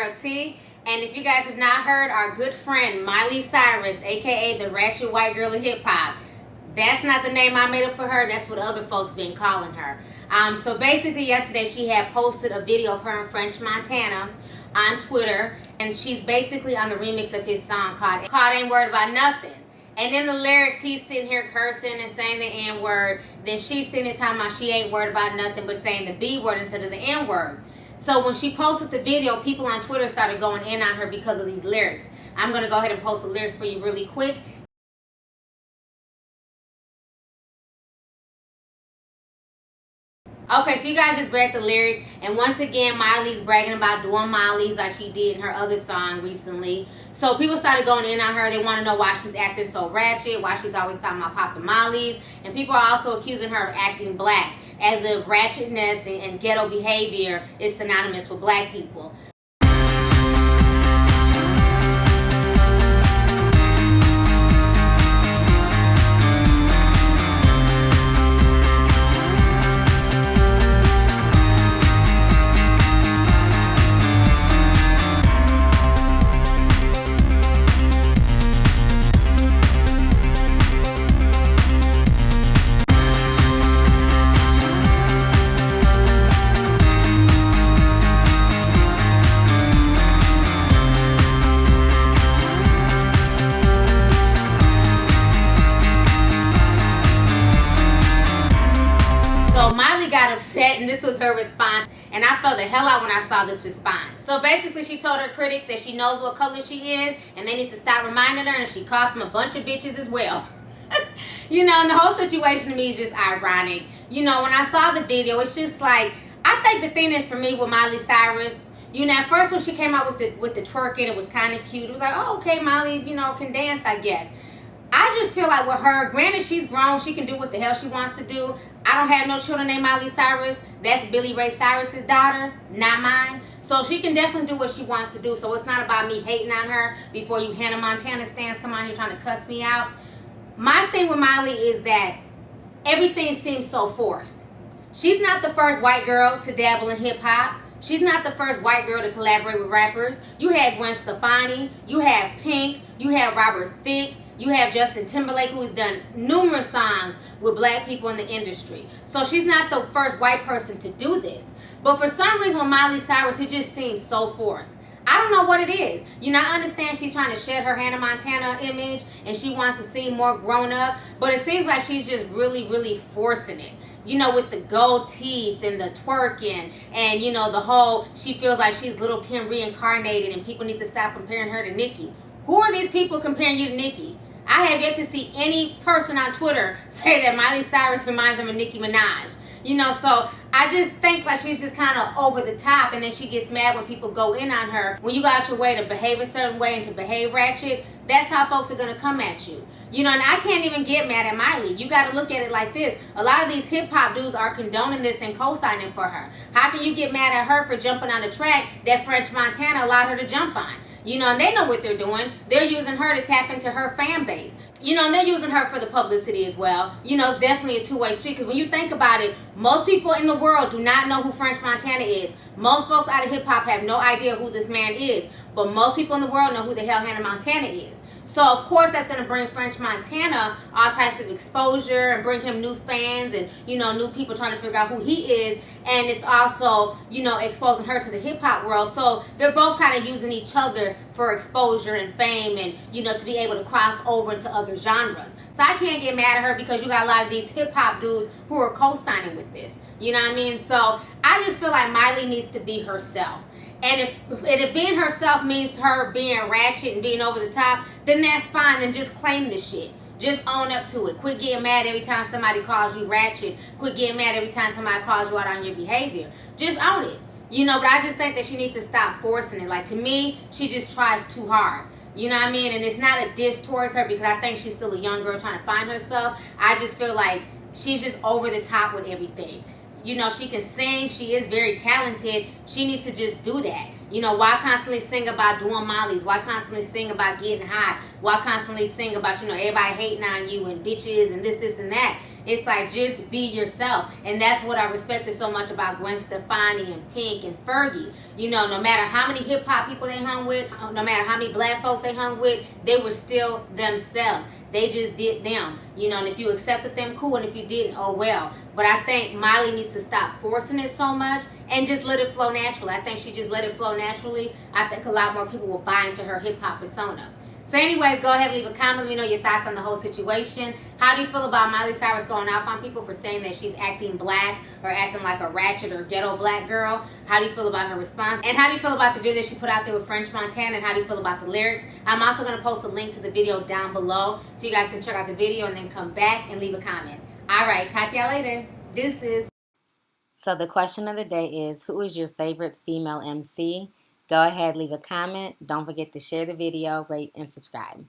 girl T. And if you guys have not heard, our good friend Miley Cyrus, aka the ratchet white girl of hip hop, that's not the name I made up for her. That's what other folks been calling her. So basically, yesterday she had posted a video of her in French Montana on Twitter, and she's basically on the remix of his song called "Ain't Worried About Nothin." And in the lyrics, he's sitting here cursing and saying the N-word. Then she's sitting there talking about she ain't worried about nothing but saying the B-word instead of the N-word. So when she posted the video, people on Twitter started going in on her because of these lyrics. I'm going to go ahead and post the lyrics for you really quick. Okay, so you guys just read the lyrics, and once again, Miley's bragging about doing Miley's like she did in her other song recently. So people started going in on her. They want to know why she's acting so ratchet, why she's always talking about popping Miley's, and people are also accusing her of acting black, as if ratchetness and ghetto behavior is synonymous with black people. So Miley got upset, and this was her response, and I felt the hell out when I saw this response. So basically, she told her critics that she knows what color she is, and they need to stop reminding her, and she called them a bunch of bitches as well. You know, and the whole situation to me is just ironic. You know, when I saw the video, it's just like, I think the thing is for me with Miley Cyrus, you know, at first when she came out with the twerking, it was kind of cute. It was like, oh, okay, Miley, you know, can dance, I guess. I just feel like with her, granted she's grown, she can do what the hell she wants to do. I don't have no children named Miley Cyrus. That's Billy Ray Cyrus's daughter, not mine. So she can definitely do what she wants to do. So it's not about me hating on her before you Hannah Montana stands come on here trying to cuss me out. My thing with Miley is that everything seems so forced. She's not the first white girl to dabble in hip-hop. She's not the first white girl to collaborate with rappers. You had Gwen Stefani, you have Pink, you have Robert Thicke, you have Justin Timberlake, who's done numerous songs with black people in the industry. So she's not the first white person to do this. But for some reason with Miley Cyrus, it just seems so forced. I don't know what it is. You know, I understand she's trying to shed her Hannah Montana image and she wants to seem more grown up, but it seems like she's just really, really forcing it. You know, with the gold teeth and the twerking and, you know, the whole, she feels like she's Little Kim reincarnated and people need to stop comparing her to Nicki. Who are these people comparing you to Nicki? I have yet to see any person on Twitter say that Miley Cyrus reminds them of Nicki Minaj. You know, so I just think like she's just kind of over the top, and then she gets mad when people go in on her. When you go out your way to behave a certain way and to behave ratchet, that's how folks are going to come at you. You know, and I can't even get mad at Miley. You got to look at it like this. A lot of these hip-hop dudes are condoning this and co-signing for her. How can you get mad at her for jumping on the track that French Montana allowed her to jump on? You know, and they know what they're doing. They're using her to tap into her fan base. You know, and they're using her for the publicity as well. You know, it's definitely a two-way street. Because when you think about it, most people in the world do not know who French Montana is. Most folks out of hip-hop have no idea who this man is. But most people in the world know who the hell Hannah Montana is. So, of course, that's going to bring French Montana all types of exposure and bring him new fans and, you know, new people trying to figure out who he is. And it's also, you know, exposing her to the hip-hop world. So they're both kind of using each other for exposure and fame and, you know, to be able to cross over into other genres. So I can't get mad at her because you got a lot of these hip-hop dudes who are co-signing with this. You know what I mean? So I just feel like Miley needs to be herself. And if being herself means her being ratchet and being over the top, then that's fine. Then just claim the shit. Just own up to it. Quit getting mad every time somebody calls you ratchet. Quit getting mad every time somebody calls you out on your behavior. Just own it. You know, but I just think that she needs to stop forcing it. Like, to me, she just tries too hard. You know what I mean? And it's not a diss towards her because I think she's still a young girl trying to find herself. I just feel like she's just over the top with everything. You know, she can sing. She is very talented. She needs to just do that. You know, why constantly sing about doing mollies? Why constantly sing about getting high? Why constantly sing about, you know, everybody hating on you and bitches and this, and that? It's like, just be yourself. And that's what I respected so much about Gwen Stefani and Pink and Fergie. You know, no matter how many hip-hop people they hung with, no matter how many black folks they hung with, they were still themselves. They just did them, you know, and if you accepted them, cool, and if you didn't, oh well. But I think Miley needs to stop forcing it so much and just let it flow naturally. I think she just let it flow naturally. I think a lot more people will buy into her hip-hop persona. So anyways, go ahead and leave a comment. Let me know your thoughts on the whole situation. How do you feel about Miley Cyrus going off on people for saying that she's acting black or acting like a ratchet or ghetto black girl? How do you feel about her response? And how do you feel about the video she put out there with French Montana? And how do you feel about the lyrics? I'm also going to post a link to the video down below so you guys can check out the video and then come back and leave a comment. All right, talk to y'all later. Deuces. So the question of the day is, who is your favorite female MC? Go ahead, leave a comment. Don't forget to share the video, rate, and subscribe.